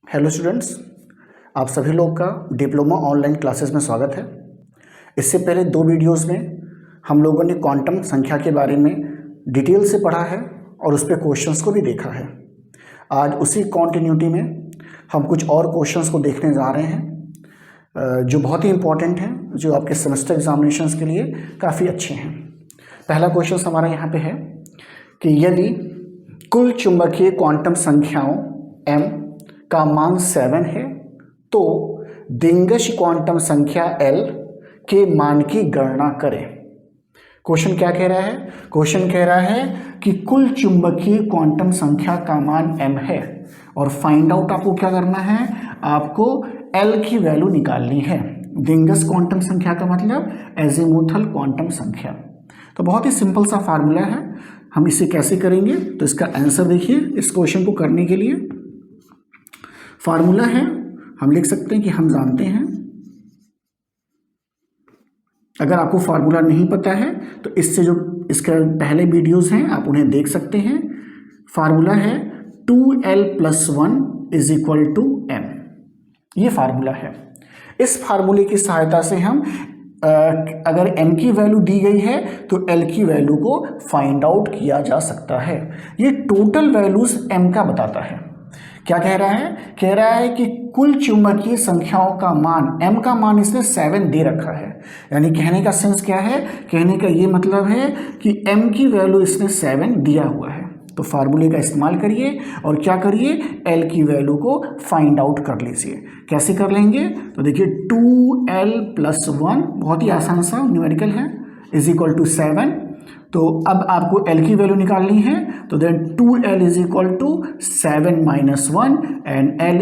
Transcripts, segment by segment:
Hello students, आप सभी लोग का डिप्लोमा ऑनलाइन क्लासेस में स्वागत है। इससे पहले दो वीडियोस में हम लोगों ने क्वांटम संख्या के बारे में डिटेल से पढ़ा है और उस पर क्वेश्चंस को भी देखा है। आज उसी कॉन्टिन्यूटी में हम कुछ और क्वेश्चंस को देखने जा रहे हैं जो बहुत ही इम्पोर्टेंट हैं, जो आपके सेमेस्टर एग्जामिनेशंस के लिए काफ़ी अच्छे हैं। पहला क्वेश्चन हमारा यहाँ पे है कि यदि कुल चुंबकीय क्वांटम संख्याओं m का मान 7 है तो दिंगश क्वांटम संख्या L के मान की गणना करें। क्वेश्चन क्या कह रहा है? क्वेश्चन कह रहा है कि कुल चुंबकीय क्वांटम संख्या का मान m है और फाइंड आउट आपको क्या करना है, आपको L की वैल्यू निकालनी है। दिंगश क्वांटम संख्या का मतलब एजीमुथल क्वांटम संख्या। तो बहुत ही सिंपल सा फार्मूला है, हम इसे कैसे करेंगे तो इसका आंसर देखिए। इस क्वेश्चन को करने के लिए फार्मूला है, हम लिख सकते हैं कि हम जानते हैं। अगर आपको फार्मूला नहीं पता है तो इससे जो इसके पहले वीडियोस हैं आप उन्हें देख सकते हैं। फार्मूला है 2L + 1 = m। ये फार्मूला है। इस फार्मूले की सहायता से हम अगर m की वैल्यू दी गई है तो l की वैल्यू को फाइंड आउट किया जा सकता है। ये टोटल वैल्यूज m का बताता है। क्या कह रहा है? कह रहा है कि कुल चुंबकीय संख्याओं का मान, m का मान इसने 7 दे रखा है। यानी कहने का सेंस क्या है, कहने का ये मतलब है कि m की वैल्यू इसने 7 दिया हुआ है। तो फार्मूले का इस्तेमाल करिए और क्या करिए, L की वैल्यू को फाइंड आउट कर लीजिए। कैसे कर लेंगे तो देखिए 2L + 1 बहुत ही आसान सा न्यूमेरिकल है, = 7। तो अब आपको L की वैल्यू निकालनी है, तो देन 2L = 7 - 1 एंड L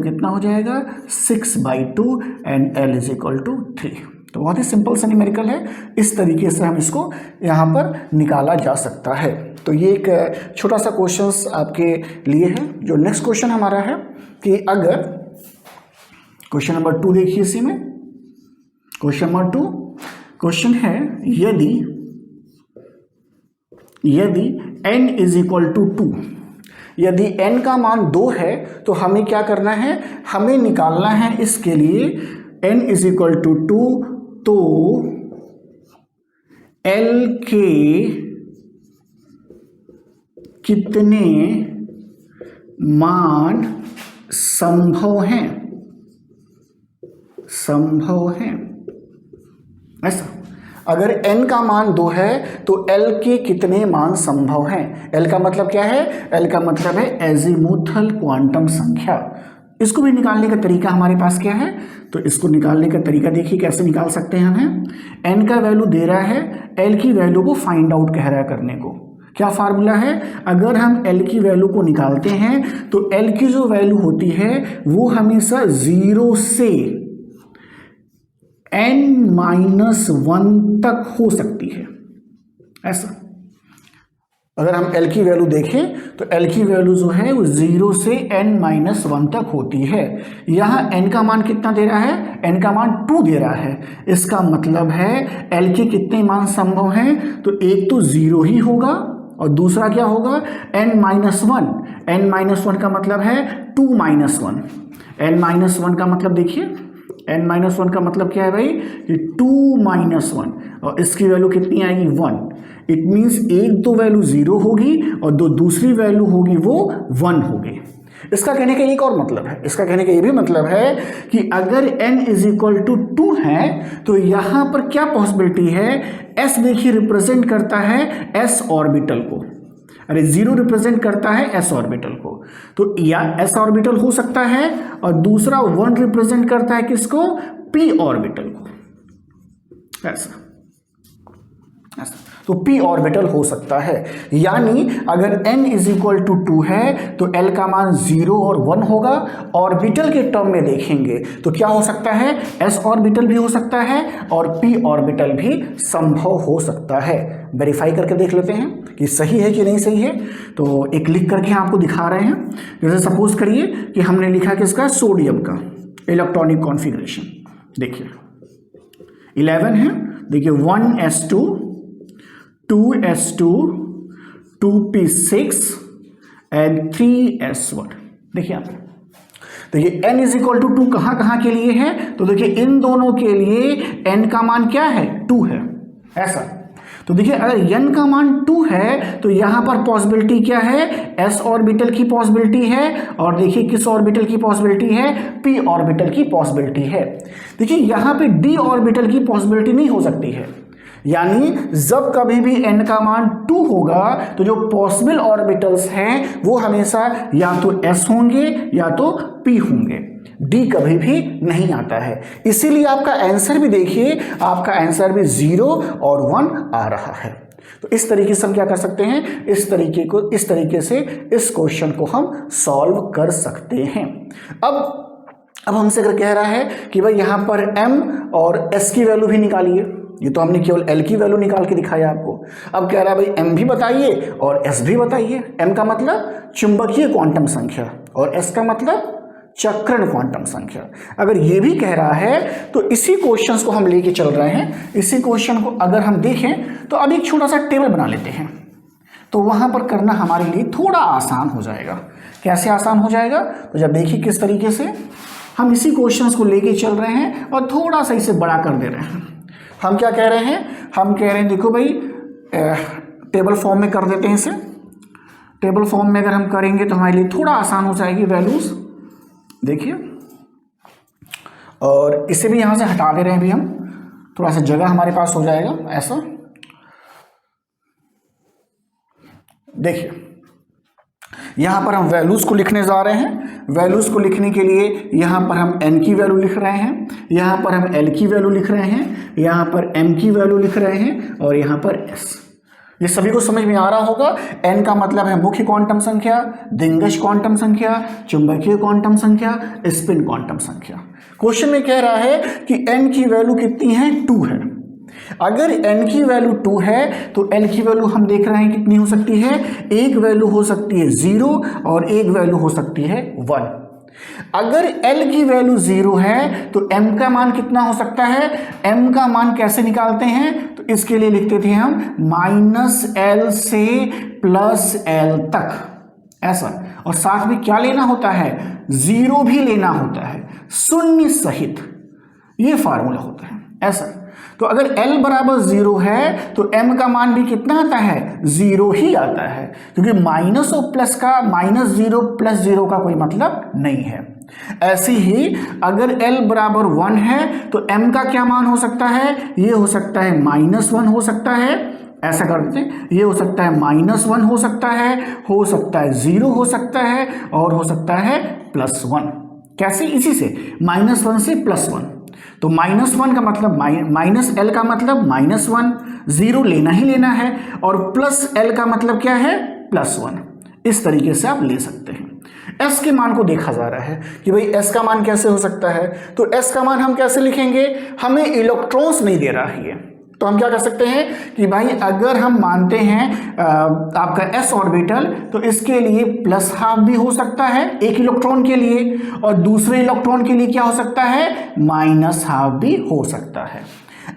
कितना हो जाएगा 6/2 एंड L = 3। तो बहुत ही सिंपल सा न्यूमेरिकल है, इस तरीके से हम इसको यहाँ पर निकाला जा सकता है। तो ये एक छोटा सा क्वेश्चन आपके लिए है। जो नेक्स्ट क्वेश्चन हमारा है कि अगर क्वेश्चन नंबर 2 देखिए, इसी में क्वेश्चन नंबर 2 क्वेश्चन है यदि n = 2, यदि n का मान 2 है तो हमें क्या करना है, हमें निकालना है इसके लिए n = 2 तो L के कितने मान संभव हैं ऐसा। अगर n का मान 2 है तो L के कितने मान संभव हैं। L का मतलब क्या है? L का मतलब है एजीमुथल क्वांटम संख्या। इसको भी निकालने का तरीका हमारे पास क्या है, तो इसको निकालने का तरीका देखिए कैसे निकाल सकते हैं हमें। n का वैल्यू दे रहा है, L की वैल्यू को फाइंड आउट कह रहा है करने को। क्या फार्मूला है? अगर हम L की वैल्यू को निकालते हैं तो L की जो वैल्यू होती है वो हमेशा 0 से n-1 तक हो सकती है ऐसा। अगर हम L की वैल्यू देखें तो L की वैल्यू जो है वो 0 से n-1 तक होती है। यहाँ n का मान कितना दे रहा है? n का मान 2 दे रहा है। इसका मतलब है L के कितने मान संभव हैं, तो एक तो 0 ही होगा और दूसरा क्या होगा n-1। n-1 का मतलब है 2 - 1। n-1 का मतलब देखिए, n-1 का मतलब क्या है भाई कि 2 - 1 और इसकी वैल्यू कितनी आएगी 1। इट मीन्स एक तो वैल्यू 0 होगी और दूसरी वैल्यू होगी वो 1 होगी। इसका कहने का एक और मतलब है, इसका कहने का ये भी मतलब है कि अगर n = 2 है तो यहाँ पर क्या पॉसिबिलिटी है, s देखिए रिप्रेजेंट करता है s ऑर्बिटल को, अरे 0 रिप्रेजेंट करता है s ऑर्बिटल को, तो या s ऑर्बिटल हो सकता है और दूसरा 1 रिप्रेजेंट करता है किसको, p ऑर्बिटल को ऐसा। तो p ऑर्बिटल हो सकता है। यानी अगर n = 2 है तो L का मान 0 और 1 होगा। ऑर्बिटल के टर्म में देखेंगे तो क्या हो सकता है, s ऑर्बिटल भी हो सकता है और p ऑर्बिटल भी संभव हो सकता है। वेरीफाई करके देख लेते हैं कि सही है कि नहीं सही है। तो एक लिख करके आपको दिखा रहे हैं। जैसे सपोज करिए कि हमने लिखा किसका, सोडियम का इलेक्ट्रॉनिक कॉन्फ़िगरेशन। देखिए 11 है, देखिए 1s2 2s2 2p6 and 3s1। देखिए आप तो ये n इज इक्वल टू 2 कहाँ कहाँ के लिए है, तो देखिए इन दोनों के लिए n का मान क्या है 2 है ऐसा। तो देखिए अगर n का मान 2 है तो यहाँ पर पॉसिबिलिटी क्या है, s ऑर्बिटल की पॉसिबिलिटी है, और देखिए किस ऑर्बिटल की पॉसिबिलिटी है, p ऑर्बिटल की पॉसिबिलिटी है। देखिए यहाँ पे d ऑर्बिटल की पॉसिबिलिटी नहीं हो सकती है, यानी जब कभी भी n का मान 2 होगा तो जो पॉसिबल ऑर्बिटल्स हैं वो हमेशा या तो s होंगे या तो p होंगे, d कभी भी नहीं आता है। इसीलिए आपका आंसर भी देखिए, आपका आंसर भी 0 और 1 आ रहा है। तो इस तरीके से हम क्या कर सकते हैं, इस तरीके से इस क्वेश्चन को हम सॉल्व कर सकते हैं। अब हमसे अगर कह रहा है कि भाई यहाँ पर m और s की वैल्यू भी निकालिए, ये तो हमने केवल l की वैल्यू निकाल के दिखाया आपको। अब कह रहा है भाई m भी बताइए और s भी बताइए। m का मतलब चुंबकीय क्वांटम संख्या और s का मतलब चक्रण क्वांटम संख्या। अगर ये भी कह रहा है तो इसी क्वेश्चंस को हम लेके चल रहे हैं। इसी क्वेश्चन को अगर हम देखें तो अब एक छोटा सा टेबल बना लेते हैं, तो वहां पर करना हमारे लिए थोड़ा आसान हो जाएगा। कैसे आसान हो जाएगा, तो जब देखिए किस तरीके से हम इसी क्वेश्चंस को लेके चल रहे हैं और थोड़ा सा इसे बड़ा कर दे रहे हैं। हम क्या कह रहे हैं, हम कह रहे हैं देखो भाई टेबल फॉर्म में कर देते हैं इसे। टेबल फॉर्म में अगर हम करेंगे तो हमारे लिए थोड़ा आसान हो जाएगी वैल्यूज, देखिए। और इसे भी यहां से हटा दे रहे हैं, भी हम थोड़ा सा जगह हमारे पास हो जाएगा ऐसा। देखिए यहां पर हम वैल्यूज को लिखने जा रहे हैं। वैल्यूज को लिखने के लिए यहां पर हम n की वैल्यू लिख रहे हैं, यहां पर हम l की वैल्यू लिख रहे हैं, यहां पर m की वैल्यू लिख रहे हैं और यहां पर s। ये सभी को समझ में आ रहा होगा। n का मतलब है मुख्य क्वांटम संख्या, दिंगश क्वांटम संख्या, चुंबकीय क्वांटम संख्या, स्पिन क्वांटम संख्या। क्वेश्चन में कह रहा है कि n की वैल्यू कितनी है, 2 है। अगर n की वैल्यू 2 है तो l की वैल्यू हम देख रहे हैं कितनी हो सकती है, एक वैल्यू हो सकती है 0 और एक वैल्यू हो सकती है 1। अगर l की वैल्यू 0 है तो m का मान कितना हो सकता है, m का मान कैसे निकालते हैं, तो इसके लिए लिखते थे हम -l से +l तक ऐसा। और साथ में क्या लेना होता है, 0 भी लेना होता है शून्य सहित, ये फार्मूला होता है ऐसा। तो अगर l बराबर 0 है तो m का मान भी कितना आता है, 0 ही आता है, क्योंकि माइनस और प्लस का -0 + 0 का कोई मतलब नहीं है। ऐसे ही अगर l बराबर 1 है तो m का क्या मान हो सकता है, ये हो सकता है -1 हो सकता है, ऐसा कर देते हैं, ये हो सकता है -1 हो सकता है 0 हो सकता है और हो सकता है +1। कैसे, इसी से -1 से +1। तो -1 का मतलब -l का मतलब -1, 0 लेना ही लेना है, और +l का मतलब क्या है, +1। इस तरीके से आप ले सकते हैं। s के मान को देखा जा रहा है कि भाई s का मान कैसे हो सकता है, तो s का मान हम कैसे लिखेंगे, हमें इलेक्ट्रॉन्स नहीं दे रहा है, तो हम क्या कर सकते हैं कि भाई अगर हम मानते हैं आपका s ऑर्बिटल, तो इसके लिए +½ भी हो सकता है एक इलेक्ट्रॉन के लिए, और दूसरे इलेक्ट्रॉन के लिए क्या हो सकता है, -½ भी हो सकता है।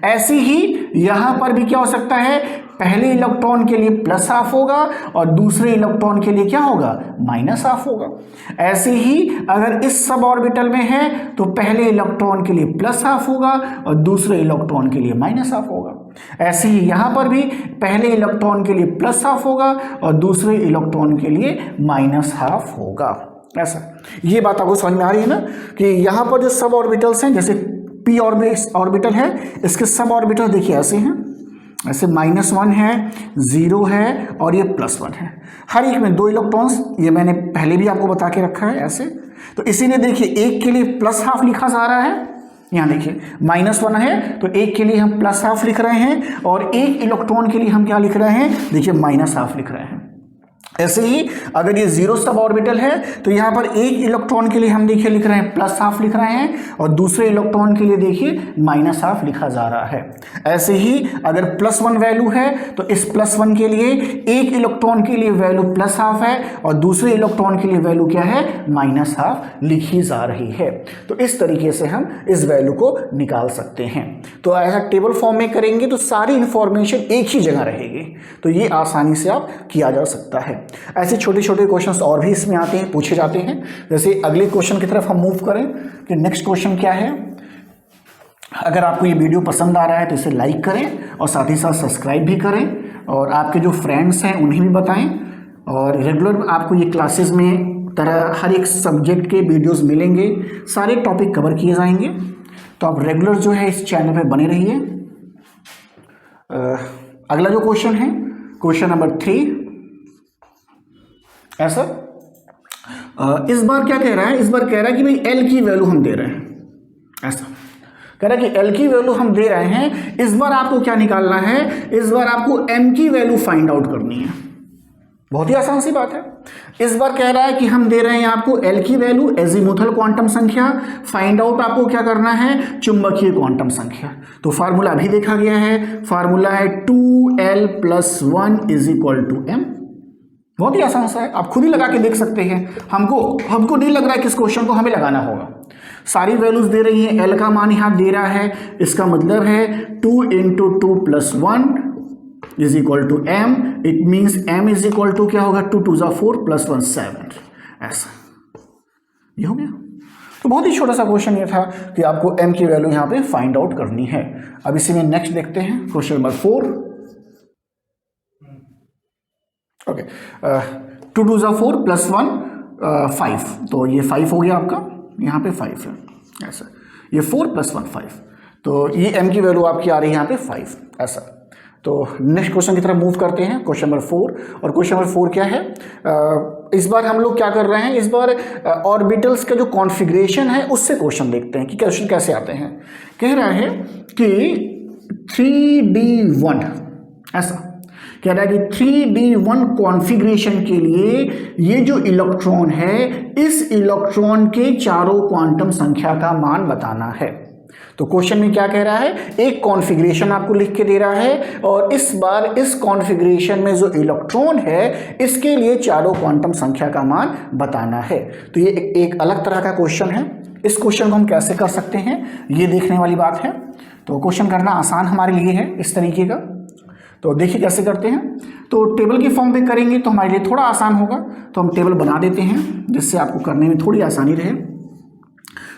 ऐसे ही यहां पर भी क्या हो सकता है, पहले इलेक्ट्रॉन के लिए +½ होगा और दूसरे इलेक्ट्रॉन के लिए क्या होगा, -½ होगा। ऐसे ही अगर इस सब ऑर्बिटल में है तो पहले इलेक्ट्रॉन के लिए +½ होगा और दूसरे इलेक्ट्रॉन के लिए -½ होगा। ऐसे ही यहां पर भी पहले इलेक्ट्रॉन के लिए +½ होगा और दूसरे इलेक्ट्रॉन के लिए -½ होगा ऐसा। ये बात आपको समझ में आ रही है ना, कि यहां पर जो सब ऑर्बिटल्स हैं, जैसे p ऑर्बिटल है, इसके सब ऑर्बिटल देखिए ऐसे हैं, ऐसे -1 है, 0 है और ये +1 है। हर एक में 2 इलेक्ट्रॉन्स, ये मैंने पहले भी आपको बता के रखा है ऐसे। तो इसीलिए देखिए एक के लिए +½ लिखा जा रहा है, यहाँ देखिए -1 है तो एक के लिए हम +½ लिख रहे हैं, और एक इलेक्ट्रॉन के लिए हम क्या लिख रहे हैं, देखिए -½ लिख रहे हैं। ऐसे ही अगर ये 0 सब ऑर्बिटल है तो यहाँ पर एक इलेक्ट्रॉन के लिए हम देखिए लिख रहे हैं +½ लिख रहे हैं, और दूसरे इलेक्ट्रॉन के लिए देखिए -½ लिखा जा रहा है। ऐसे ही अगर +1 वैल्यू है तो इस +1 के लिए एक इलेक्ट्रॉन के लिए वैल्यू +½ है और दूसरे इलेक्ट्रॉन के लिए वैल्यू क्या है, -½ लिखी जा रही है। तो इस तरीके से हम इस वैल्यू को निकाल सकते हैं। तो ऐसा टेबल फॉर्म में करेंगे तो सारी इंफॉर्मेशन एक ही जगह रहेगी, तो ये आसानी से आप किया जा सकता है। ऐसे छोटे छोटे क्वेश्चंस और भी इसमें आते हैं, पूछे जाते हैं। जैसे अगले क्वेश्चन की तरफ हम मूव करें कि नेक्स्ट क्वेश्चन क्या है। अगर आपको ये वीडियो पसंद आ रहा है तो इसे लाइक करें और साथ ही साथ सब्सक्राइब भी करें और आपके जो फ्रेंड्स हैं उन्हें भी बताएं। और रेगुलर आपको ये क्लासेस में तरह हर एक सब्जेक्ट के वीडियोस मिलेंगे, सारे टॉपिक कवर किए जाएंगे। तो आप रेगुलर जो है इस चैनल पे बने रहिए। अगला जो क्वेश्चन है क्वेश्चन नंबर 3 ऐसा इस बार क्या कह रहा है, इस बार कह रहा है कि भाई एल की वैल्यू हम दे रहे हैं, ऐसा कह रहा है कि एल की वैल्यू हम दे रहे हैं। इस बार आपको क्या निकालना है, इस बार आपको एम की वैल्यू फाइंड आउट करनी है। बहुत ही आसान सी बात है। इस बार कह रहा है कि हम दे रहे हैं आपको एल की वैल्यू एजीमुथल क्वांटम संख्या, फाइंड आउट आपको क्या करना है, चुंबकीय क्वांटम संख्या। तो फार्मूला अभी देखा गया है, फार्मूला है 2l + 1 = m। बहुत ही आसान सा है, आप खुद ही लगा के देख सकते हैं। हमको नहीं लग रहा है कि इस क्वेश्चन को हमें लगाना होगा। सारी वैल्यूज दे रही हैं, एल का मान यहां दे रहा है, इसका मतलब है 2 × 2 + 1 = m। इट मीन्स m = क्या होगा, 2 × 2 = 4 + 1 7। ऐसा ये हो गया। तो बहुत ही छोटा सा क्वेश्चन ये था कि आपको m की वैल्यू यहाँ पे फाइंड आउट करनी है। अब इसी में नेक्स्ट देखते हैं क्वेश्चन नंबर 4। ओके 2 × 2 = 4 + 1 5। तो ये 5 हो गया आपका, यहाँ पे 5 है ऐसा। ये 4 + 1 5, तो ये m की वैल्यू आपकी आ रही है यहाँ पे 5 ऐसा। तो नेक्स्ट क्वेश्चन की तरफ मूव करते हैं, क्वेश्चन नंबर 4। और क्वेश्चन नंबर 4 क्या है, इस बार हम लोग क्या कर रहे हैं, इस बार ऑर्बिटल्स का जो कॉन्फ़िगरेशन है उससे क्वेश्चन देखते हैं कि क्वेश्चन कैसे आते हैं। कह रहा है कि 3d1 ऐसा कह रहा है कि 3d1 कॉन्फ़िगरेशन के लिए ये जो इलेक्ट्रॉन है, इस इलेक्ट्रॉन के चारों क्वांटम संख्या का मान बताना है। तो क्वेश्चन में क्या कह रहा है, एक कॉन्फ़िगरेशन आपको लिख के दे रहा है और इस बार इस कॉन्फ़िगरेशन में जो इलेक्ट्रॉन है इसके लिए चारों क्वांटम संख्या का मान बताना है। तो ये एक अलग तरह का क्वेश्चन है। इस क्वेश्चन को हम कैसे कर सकते हैं ये देखने वाली बात है। तो क्वेश्चन करना आसान हमारे लिए है इस तरीके का। तो देखिए कैसे करते हैं। तो टेबल के फॉर्म पे करेंगे तो हमारे लिए थोड़ा आसान होगा, तो हम टेबल बना देते हैं जिससे आपको करने में थोड़ी आसानी रहे।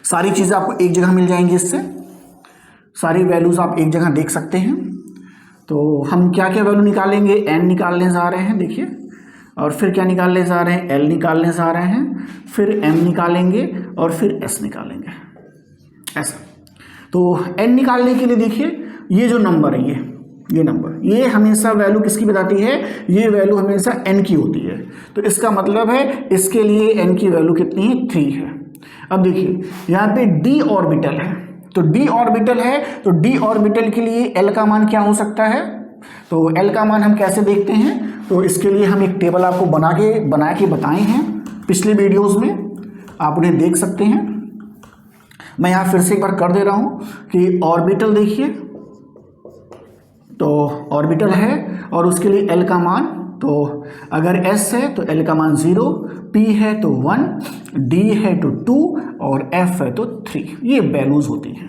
सारी चीज़ें आपको एक जगह मिल जाएंगी, इससे सारी वैल्यूज़ आप एक जगह देख सकते हैं। तो हम क्या क्या वैल्यू निकालेंगे, n निकालने जा रहे हैं देखिए, और फिर क्या निकालने जा रहे हैं, l निकालने जा रहे हैं, फिर m निकालेंगे और फिर s निकालेंगे ऐसा। तो n निकालने के लिए देखिए ये जो नंबर है, ये नंबर, ये हमेशा वैल्यू किसकी बताती है, ये वैल्यू हमेशा n की होती है। तो इसका मतलब है इसके लिए n की वैल्यू कितनी है, 3 है। अब देखिए यहाँ पे d ऑर्बिटल है, तो d ऑर्बिटल है, तो d ऑर्बिटल के लिए l का मान क्या हो सकता है। तो l का मान हम कैसे देखते हैं, तो इसके लिए हम एक टेबल आपको बना के बताए हैं पिछले वीडियोस में, आप उन्हें देख सकते हैं। मैं यहाँ फिर से एक बार कर दे रहा हूँ कि ऑर्बिटल देखिए, तो ऑर्बिटल है और उसके लिए l का मान, तो अगर s है तो l का मान 0, p है तो 1, d है तो 2 और f है तो 3। ये वैल्यूज होती हैं।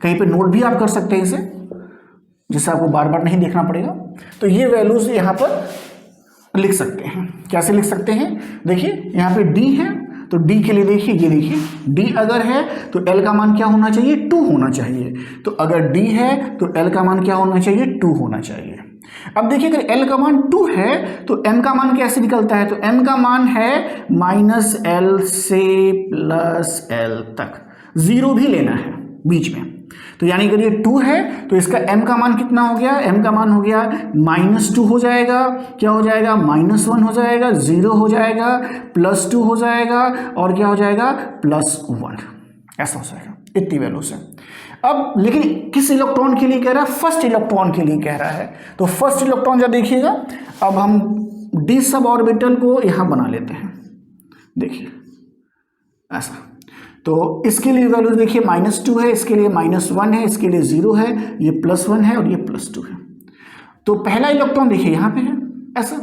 कहीं पे नोट भी आप कर सकते हैं इसे, जिससे आपको बार बार नहीं देखना पड़ेगा। तो ये वैल्यूज यहाँ पर लिख सकते हैं। कैसे लिख सकते हैं, देखिए यहाँ पे d है तो d के लिए देखिए, ये देखिए d अगर है तो l का मान क्या होना चाहिए, 2 होना चाहिए। तो अगर d है तो l का मान क्या होना चाहिए, 2 होना चाहिए। अब देखिए अगर l का मान 2 है तो m का मान कैसे निकलता है, तो m का मान है -l से +l तक, 0 भी लेना है बीच में। तो यानी अगर ये 2 है तो इसका m का मान कितना हो गया, m का मान हो गया -2 हो जाएगा, क्या हो जाएगा, -1 हो जाएगा, 0 हो जाएगा, +2 हो जाएगा और क्या हो जाएगा, +1, ऐसा हो जाएगा। इतनी वैल्यू से। अब लेकिन किस इलेक्ट्रॉन के लिए कह रहा है, फर्स्ट इलेक्ट्रॉन के लिए कह रहा है। तो फर्स्ट इलेक्ट्रॉन जब देखिएगा, अब हम d सब ऑर्बिटल को यहाँ बना लेते हैं, देखिए ऐसा। तो इसके लिए वैल्यू देखिए -2 है, इसके लिए -1 है, इसके लिए 0 है, ये +1 है और ये +2 है। तो पहला इलेक्ट्रॉन देखिए यहाँ पे है ऐसा।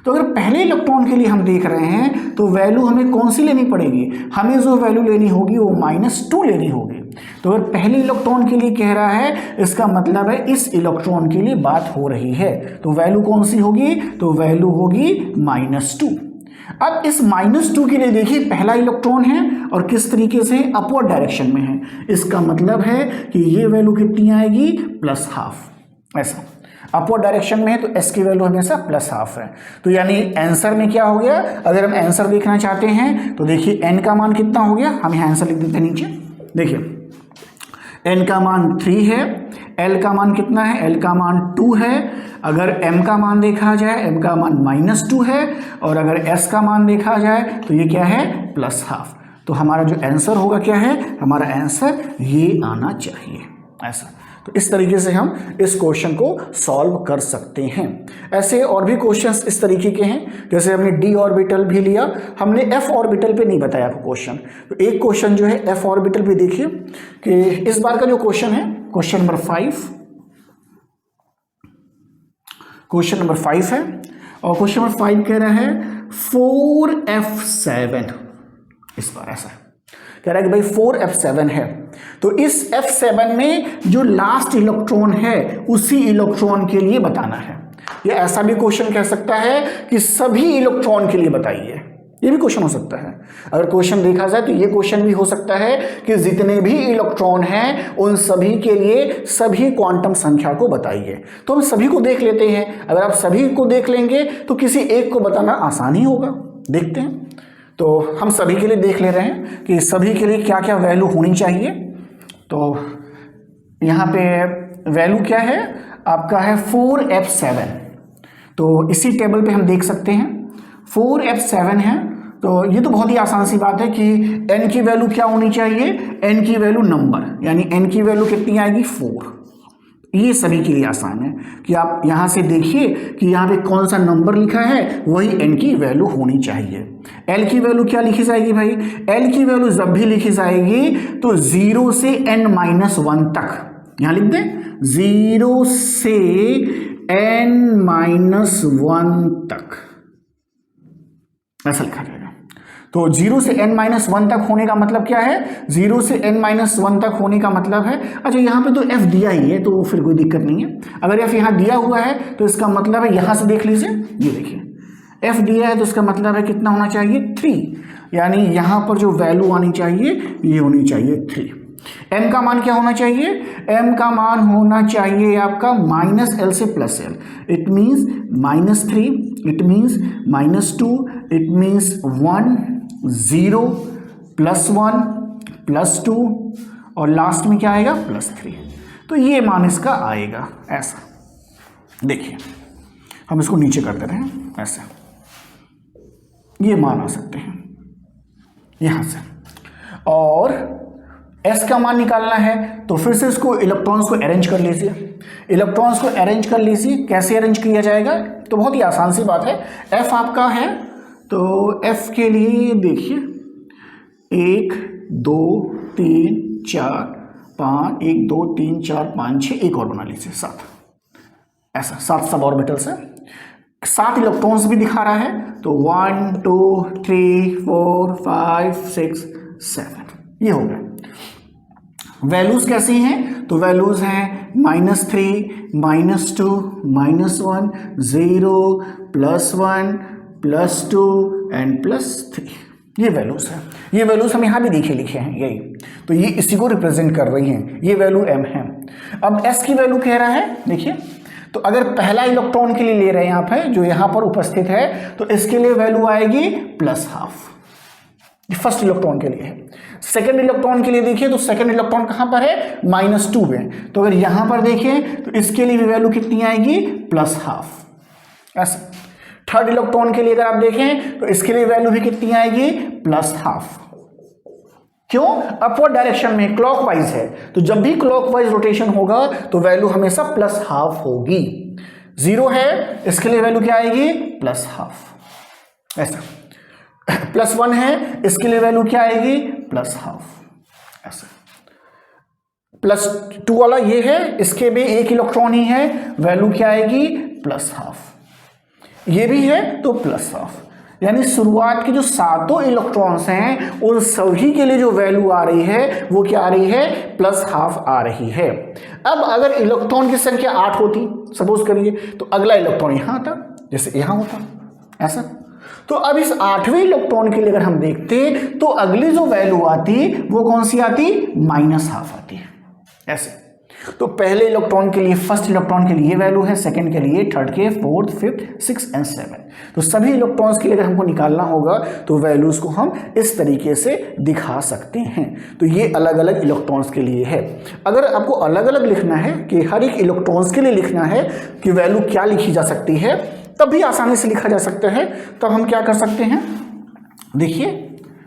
तो अगर पहले इलेक्ट्रॉन के लिए हम देख रहे हैं तो वैल्यू हमें कौन सी लेनी पड़ेगी, हमें जो वैल्यू लेनी होगी वो -2 लेनी होगी। तो अगर पहले इलेक्ट्रॉन के लिए कह रहा है इसका मतलब है इस इलेक्ट्रॉन के लिए बात हो रही है। तो वैल्यू कौन सी होगी? तो वैल्यू होगी -2। अब इस -2 के लिए देखिए पहला इलेक्ट्रॉन है और किस तरीके से अपवर्ड डायरेक्शन में है, इसका मतलब है कि ये वैल्यू कितनी आएगी? +½ ऐसा। अपवर्ड डायरेक्शन में है तो s की वैल्यू हमेशा +½ है। तो यानी आंसर में क्या हो गया? अगर हम आंसर देखना चाहते हैं तो देखिए n का मान कितना हो गया, हम यहाँ आंसर लिख देते हैं नीचे। देखिए n का मान 3 है, l का मान कितना है? l का मान 2 है। अगर m का मान देखा जाए m का मान -2 है और अगर s का मान देखा जाए तो ये क्या है? +½ तो हमारा जो आंसर होगा क्या है? हमारा आंसर ये आना चाहिए ऐसा। तो इस तरीके से हम इस क्वेश्चन को सॉल्व कर सकते हैं। ऐसे और भी क्वेश्चंस इस तरीके के हैं, जैसे हमने d ऑर्बिटल भी लिया, हमने f ऑर्बिटल पे नहीं बताया आपको क्वेश्चन। तो एक क्वेश्चन जो है f ऑर्बिटल पे देखिए कि इस बार का जो क्वेश्चन है क्वेश्चन नंबर 5 है और क्वेश्चन नंबर 5 कह रहा है 4f7। इस बार ऐसा कह रहा है कि भाई 4f7 है, तो इस f7 में जो लास्ट इलेक्ट्रॉन है उसी इलेक्ट्रॉन के लिए बताना है। या ऐसा भी क्वेश्चन कह सकता है कि सभी इलेक्ट्रॉन के लिए बताइए, ये भी क्वेश्चन हो सकता है। अगर क्वेश्चन देखा जाए तो ये क्वेश्चन भी हो सकता है कि जितने भी इलेक्ट्रॉन हैं उन सभी के लिए सभी क्वांटम संख्या को बताइए। तो हम सभी को देख लेते हैं, अगर आप सभी को देख लेंगे तो किसी एक को बताना आसान ही होगा। देखते हैं, तो हम सभी के लिए देख ले रहे हैं कि सभी के लिए क्या क्या वैल्यू होनी चाहिए। तो यहाँ पे वैल्यू क्या है आपका? है 4f7। तो इसी टेबल पे हम देख सकते हैं 4f7 है। तो ये तो बहुत ही आसान सी बात है कि n की वैल्यू क्या होनी चाहिए? n की वैल्यू नंबर, यानी n की वैल्यू कितनी आएगी? 4। ये सभी के लिए आसान है कि आप यहाँ से देखिए कि यहाँ पे कौन सा नंबर लिखा है वही n की वैल्यू होनी चाहिए। l की वैल्यू क्या लिखी जाएगी भाई? l की वैल्यू जब भी लिखी जाएगी तो 0 से n-1 तक, यहाँ लिख दें 0 से n-1 तक ऐसा लिखा जाएगा। तो 0 से n-1 तक होने का मतलब क्या है? 0 से n-1 तक होने का मतलब है, अच्छा यहाँ पे तो f दिया ही है तो फिर कोई दिक्कत नहीं है। अगर f यहाँ दिया हुआ है तो इसका मतलब है, यहाँ से देख लीजिए, ये देखिए f दिया है तो इसका मतलब है कितना होना चाहिए? 3। यानी यहाँ पर जो वैल्यू आनी चाहिए ये होनी चाहिए 3। m का मान क्या होना चाहिए? m का मान होना चाहिए आपका -l से +l। It means -3, it means -2, it means 1, 0, +1, +2 और लास्ट में क्या आएगा? +3। तो ये मान इसका आएगा ऐसा। देखिए हम इसको नीचे करते रहे ऐसा, ये मान आ सकते हैं यहाँ से। और s का मान निकालना है तो फिर से इसको इलेक्ट्रॉन्स को अरेंज कर लीजिए। इलेक्ट्रॉन्स को अरेंज कर लीजिए, कैसे अरेंज किया जाएगा? तो बहुत ही आसान सी बात है। f आपका है तो f के लिए देखिए 1 2 3 4 5, 1 2 3 4 5 6, एक और बना लीजिए 7 ऐसा। 7 सब ऑर्बिटल्स है, 7 इलेक्ट्रॉन्स भी दिखा रहा है। तो 1 2 3 4 5 6 7 ये हो गया। वैल्यूज कैसी हैं? तो वैल्यूज हैं -3, -2, -1, 0, +1, +2 एंड +3 ये वैल्यूज हैं। ये वैल्यूज हम यहाँ भी लिखे हैं यही, तो ये इसी को रिप्रेजेंट कर रही हैं। ये वैल्यू m है। अब s की वैल्यू कह रहा है, देखिए तो अगर पहला इलेक्ट्रॉन के लिए ले रहे हैं आप है जो यहाँ पर उपस्थित है तो इसके लिए वैल्यू आएगी +½ फर्स्ट इलेक्ट्रॉन के लिए है। सेकंड इलेक्ट्रॉन के लिए देखिए तो सेकंड इलेक्ट्रॉन कहाँ पर है? -2 में। तो अगर यहाँ पर देखें तो इसके लिए भी वैल्यू कितनी आएगी? +½ ऐसा। थर्ड इलेक्ट्रॉन के लिए अगर आप देखें तो इसके लिए वैल्यू भी कितनी आएगी? +½ क्यों? अपवर्ड डायरेक्शन में क्लॉकवाइज है, तो जब भी क्लॉकवाइज रोटेशन होगा तो वैल्यू हमेशा +½ होगी। 0 है, इसके लिए वैल्यू क्या आएगी? +½ ऐसा। +1 है, इसके लिए वैल्यू क्या आएगी? +½ ऐसा। +2 वाला ये है, इसके भी एक इलेक्ट्रॉन ही है, वैल्यू क्या आएगी? +½ ये भी है तो +½ यानी शुरुआत के जो 7 इलेक्ट्रॉन्स हैं उन सभी के लिए जो वैल्यू आ रही है वो क्या आ रही है, +½ आ रही है। अब अगर इलेक्ट्रॉन की संख्या 8 होती सपोज करिए, तो अगला इलेक्ट्रॉन यहाँ आता, जैसे यहाँ होता ऐसा। तो अब इस 8वें इलेक्ट्रॉन के लिए अगर हम देखते तो अगली जो वैल्यू आती वो कौन सी आती, -½ आती है ऐसे। तो पहले इलेक्ट्रॉन के लिए, फर्स्ट इलेक्ट्रॉन के लिए वैल्यू है, सेकंड के लिए, थर्ड के, फोर्थ, फिफ्थ, 6 एंड 7। तो सभी इलेक्ट्रॉन्स के लिए अगर हमको निकालना होगा तो वैल्यूज को हम इस तरीके से दिखा सकते हैं। तो ये अलग अलग इलेक्ट्रॉन्स के लिए है। अगर आपको अलग अलग लिखना है कि हर एक इलेक्ट्रॉन्स के लिए लिखना है कि वैल्यू क्या लिखी जा सकती है, तब भी आसानी से लिखा जा सकता है। तब हम क्या कर सकते हैं, देखिए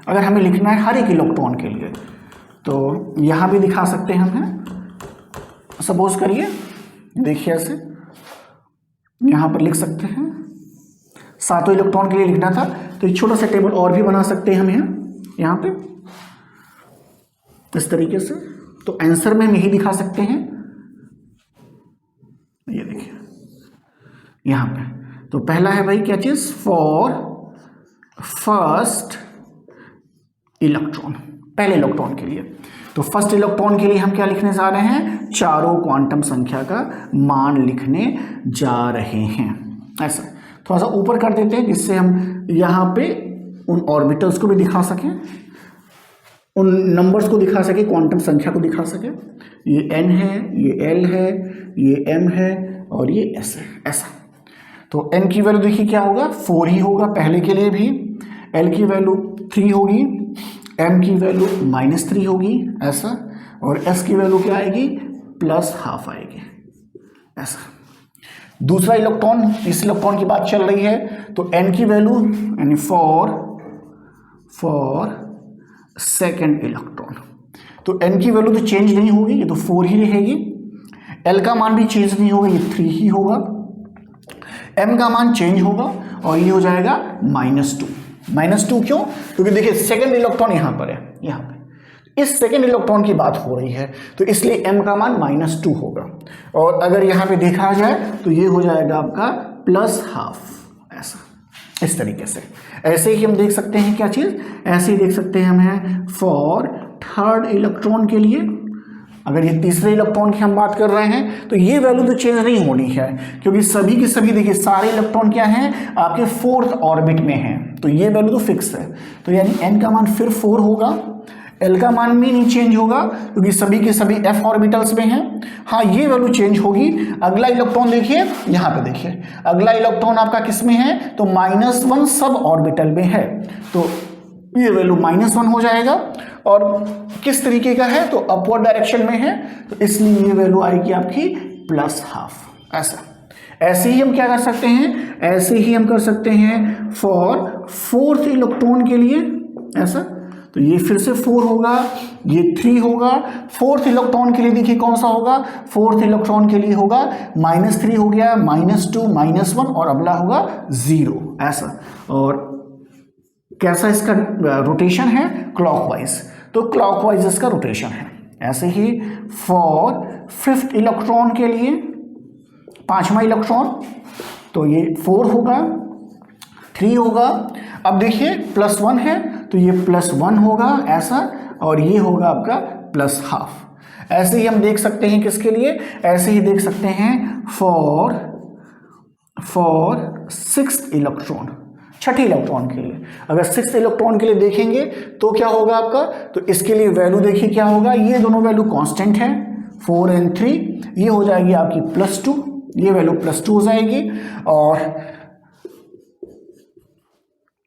अगर हमें लिखना है हर एक इलेक्ट्रॉन के लिए तो यहाँ भी दिखा सकते हैं हम। सपोज करिए, देखिए ऐसे यहाँ पर लिख सकते हैं, 7 इलेक्ट्रॉन के लिए लिखना था तो एक छोटा सा टेबल और भी बना सकते हैं हम यहाँ पे इस तरीके से। तो आंसर में हम यही दिखा सकते हैं, ये देखिए यहाँ पे। तो पहला है भाई क्या चीज, फॉर फर्स्ट इलेक्ट्रॉन, पहले इलेक्ट्रॉन के लिए। तो फर्स्ट इलेक्ट्रॉन के लिए हम क्या लिखने जा रहे हैं, चारों क्वांटम संख्या का मान लिखने जा रहे हैं ऐसा। थोड़ा सा ऊपर कर देते हैं जिससे हम यहाँ पे उन ऑर्बिटल्स को भी दिखा सकें, उन नंबर्स को दिखा सके, क्वांटम संख्या को दिखा सके। ये n है, ये l है, ये m है और ये s है ऐसा। तो n की वैल्यू देखिए क्या होगा, 4 ही होगा पहले के लिए भी, l की वैल्यू 3 होगी, m की वैल्यू -3 होगी ऐसा, और s की वैल्यू क्या आएगी, +½ आएगी ऐसा। दूसरा इलेक्ट्रॉन, इस इलेक्ट्रॉन की बात चल रही है, तो n की वैल्यू यानी फॉर सेकेंड इलेक्ट्रॉन, तो n की वैल्यू तो चेंज नहीं होगी, ये तो 4 ही रहेगी। l का मान भी चेंज नहीं होगा, ये 3 ही होगा। m का मान चेंज होगा और ये हो जाएगा -2। -2 क्यों, क्योंकि देखिए सेकेंड इलेक्ट्रॉन यहाँ पर है, यहाँ पे इस सेकेंड इलेक्ट्रॉन की बात हो रही है, तो इसलिए m का मान -2 होगा। और अगर यहाँ पे देखा जाए तो ये हो जाएगा आपका +½ ऐसा, इस तरीके से। ऐसे ही हम देख सकते हैं क्या चीज, ऐसे ही देख सकते हैं हम फॉर थर्ड इलेक्ट्रॉन के लिए। अगर ये तीसरे इलेक्ट्रॉन की हम बात कर रहे हैं तो ये वैल्यू तो चेंज नहीं होनी है, क्योंकि सभी के सभी देखिए सारे इलेक्ट्रॉन क्या हैं, आपके 4th ऑर्बिट में हैं, तो ये वैल्यू तो फिक्स है। तो यानी n का मान फिर 4 होगा, l का मान भी नहीं चेंज होगा क्योंकि सभी के सभी f ऑर्बिटल्स में हैं। हाँ, ये वैल्यू चेंज होगी। अगला इलेक्ट्रॉन देखिए, यहाँ पे देखिए अगला इलेक्ट्रॉन आपका किस में है, तो -1 सब ऑर्बिटल में है, तो ये वैल्यू -1 हो जाएगा। और किस तरीके का है, तो अपवर्ड डायरेक्शन में है, तो इसलिए ये वैल्यू आएगी आपकी +½ ऐसा। ऐसे ही हम क्या कर सकते हैं, ऐसे ही हम कर सकते हैं फॉर 4th इलेक्ट्रॉन के लिए ऐसा। तो ये फिर से 4 होगा, ये 3 होगा। 4th इलेक्ट्रॉन के लिए देखिए कौन सा होगा, 4th इलेक्ट्रॉन के लिए होगा -3 हो गया, -2, -1 और अगला होगा 0 ऐसा। और कैसा इसका रोटेशन है, क्लॉकवाइज, तो क्लॉकवाइज इसका रोटेशन है। ऐसे ही फॉर 5th इलेक्ट्रॉन के लिए, 5वां इलेक्ट्रॉन, तो ये 4 होगा, 3 होगा। अब देखिए +1 है तो ये +1 होगा ऐसा, और ये होगा आपका +½ ऐसे ही हम देख सकते हैं किसके लिए, ऐसे ही देख सकते हैं फॉर 6th इलेक्ट्रॉन, 6ठे इलेक्ट्रॉन के लिए। अगर 6th इलेक्ट्रॉन के लिए देखेंगे तो क्या होगा आपका, तो इसके लिए वैल्यू देखिए क्या होगा, ये दोनों वैल्यू कांस्टेंट है 4 और 3, ये हो जाएगी आपकी +2, ये वैल्यू +2 हो जाएगी, और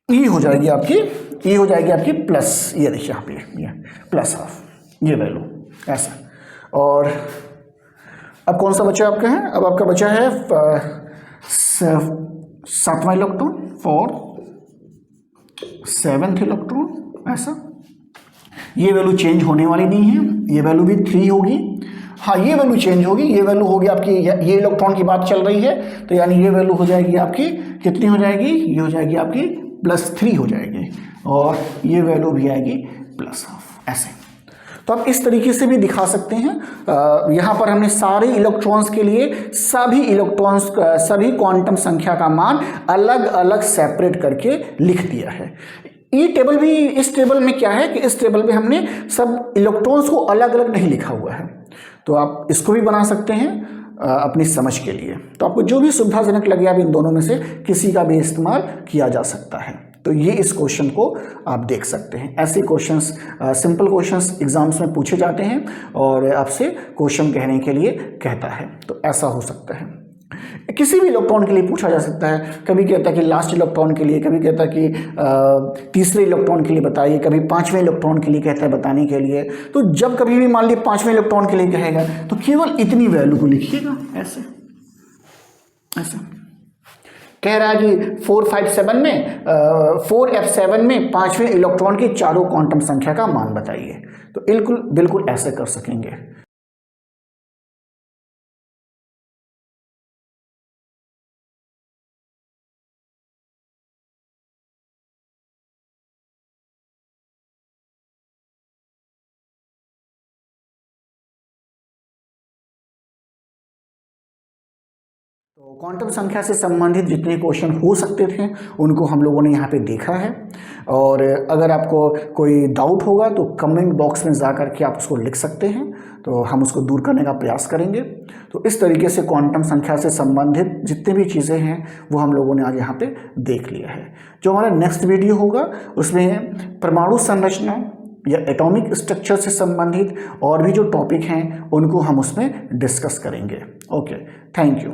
ये हो जाएगी आपकी प्लस, ये देखिए यहाँ पे ये +½ ये वैल्यू ऐसा। और अब कौन सा बचा आपका है, अब आपका बचा है 7वां इलेक्ट्रॉन फॉर 7th इलेक्ट्रॉन ऐसा। ये वैल्यू चेंज होने वाली नहीं है, ये वैल्यू भी 3 होगी। हाँ, ये वैल्यू चेंज होगी, ये वैल्यू होगी आपकी, ये इलेक्ट्रॉन की बात चल रही है, तो यानी ये वैल्यू हो जाएगी आपकी कितनी हो जाएगी, ये हो जाएगी आपकी +3 हो जाएगी, और ये वैल्यू भी आएगी +½ ऐसे। तो आप इस तरीके से भी दिखा सकते हैं। यहाँ पर हमने सारे इलेक्ट्रॉन्स के लिए सभी क्वांटम संख्या का मान अलग अलग सेपरेट करके लिख दिया है। ये टेबल भी, इस टेबल में क्या है कि इस टेबल में हमने सब इलेक्ट्रॉन्स को अलग अलग नहीं लिखा हुआ है, तो आप इसको भी बना सकते हैं अपनी समझ के लिए। तो आपको जो भी सुविधाजनक लगे आप इन दोनों में से किसी का भी इस्तेमाल किया जा सकता है। तो ये इस क्वेश्चन को आप देख सकते हैं। ऐसे क्वेश्चंस, सिंपल क्वेश्चंस एग्जाम्स में पूछे जाते हैं और आपसे क्वेश्चन कहने के लिए कहता है, तो ऐसा हो सकता है। किसी भी इलेक्ट्रॉन के लिए पूछा जा सकता है। कभी कहता है कि लास्ट इलेक्ट्रॉन के लिए, कभी कहता है कि तीसरे इलेक्ट्रॉन के लिए बताइए, कभी पांचवें इलेक्ट्रॉन के लिए कहता है बताने के लिए। तो जब कभी भी मान लीजिए पांचवें इलेक्ट्रॉन के लिए कहेगा तो केवल इतनी वैल्यू को लिखिएगा, ऐसे ऐसे कह रहा है कि 4F7 में पांचवें इलेक्ट्रॉन के चारों क्वांटम संख्या का मान बताइए, तो बिल्कुल ऐसे कर सकेंगे। तो क्वांटम संख्या से संबंधित जितने क्वेश्चन हो सकते थे उनको हम लोगों ने यहाँ पे देखा है। और अगर आपको कोई डाउट होगा तो कमेंट बॉक्स में जा कर के आप उसको लिख सकते हैं, तो हम उसको दूर करने का प्रयास करेंगे। तो इस तरीके से क्वांटम संख्या से संबंधित जितने भी चीज़ें हैं वो हम लोगों ने आज यहाँ पे देख लिया है। जो हमारा नेक्स्ट वीडियो होगा उसमें परमाणु संरचना या एटॉमिक स्ट्रक्चर से संबंधित और भी जो टॉपिक हैं उनको हम उसमें डिस्कस करेंगे। Okay, thank you.